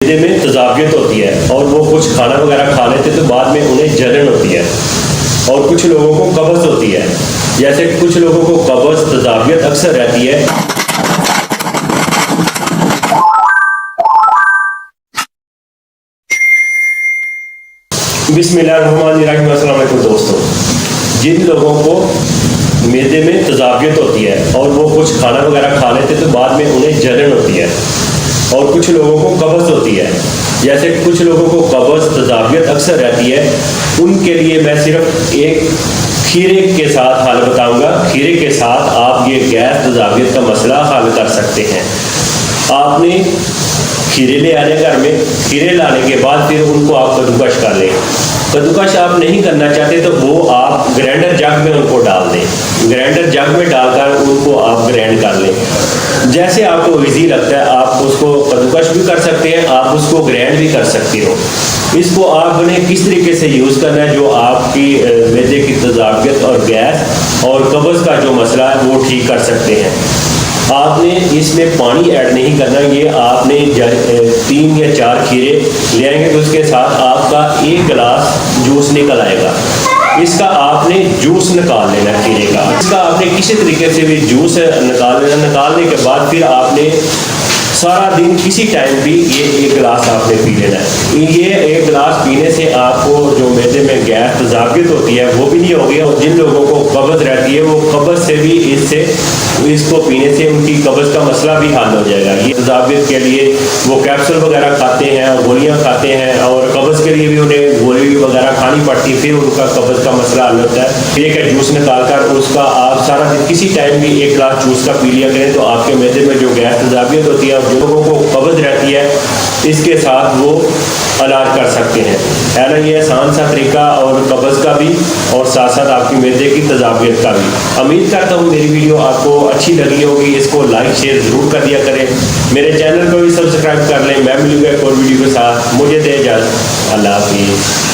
मैदे में तेज़ाबियत होती है और वो कुछ खाना वगैरह खा लेते तो बाद में उन्हें जलन होती है और कुछ लोगों को कब्ज़ होती है। जैसे कुछ लोगों को कब्ज़ तेज़ाबियत अक्सर रहती है। बिस्मिल्लाहिर्रहमानिर्रहीम। अस्सलाम वालेकुम दोस्तों, जिन लोगों को मैदे में तेज़ाबियत होती है और वो कुछ खाना वगैरह खा लेते तो बाद में उन्हें जलन होती है और कुछ लोगों को कब्ज़ होती है। जैसे कुछ लोगों को कब्ज़ तेज़ाबियत अक्सर रहती है, उनके लिए मैं सिर्फ एक खीरे के साथ हल बताऊंगा। खीरे के साथ आप ये गैस तेज़ाबियत का मसला हल कर सकते हैं। आपने खीरे ले आने घर में, खीरे लाने के बाद फिर उनको आप कद्दूकश कर लें। कद्दूकश आप नहीं करना चाहते तो वो आप ग्राइंडर जग में उनको डाल दें। ग्राइंडर जग में डालकर उनको आप ग्राइंड कर लें। जैसे आपको ईजी लगता है आप उसको कद्दूकश भी कर सकते हैं, आप उसको ग्राइंड भी कर सकते हो। इसको आपने किस तरीके से यूज़ करना है, जो आपकी मैदे की तेज़ाबियत और गैस और कब्ज़ का जो मसला है वो ठीक कर सकते हैं। आपने इसमें पानी ऐड नहीं करना। ये आपने 3 या 4 खीरे ले आएंगे तो उसके साथ आपका 1 गिलास जूस निकल आएगा। इसका आपने जूस निकाल लेना खीरे का। इसका आपने किसी तरीके से भी जूस निकाल लेना। निकालने के बाद फिर आपने सारा दिन किसी टाइम भी ये 1 गिलास आपने पी लेना है। ये 1 गिलास पीने से आपको जो मैदे में गैस तेज़ाबियत होती है वो भी नहीं होगी और जिन लोगों को कब्ज़ रहती है वो कब्ज़ से भी इसको पीने से उनकी कब्ज़ का मसला भी हल हो जाएगा। ये तेज़ाबियत के लिए वो कैप्सूल वगैरह खाते हैं, गोलियाँ खाते हैं और कब्ज़ के लिए भी उन्हें गोली वगैरह खानी पड़ती है, फिर उनका कब्ज़ का मसला हल होता है। एक है जूस निकाल कर उसका आप सारा दिन किसी टाइम भी 1 गिलास जूस का पी लिया करें तो आपके मैदे में जो गैस तेज़ाबियत होती है, जो लोगों को कब्ज़ रहती है, इसके साथ वो इलाज कर सकते हैं। है ना, ये आसान सा तरीका और कब्ज़ का भी और साथ साथ आपकी मैदे की तेज़ाबियत का भी। उम्मीद करता हूँ मेरी वीडियो आपको अच्छी लगी होगी। इसको लाइक शेयर ज़रूर कर दिया करें। मेरे चैनल को भी सब्सक्राइब कर लें। मैं मिलूंगा एक और वीडियो के साथ। मुझे दे इजाज़त। अल्लाह हाफ़िज़।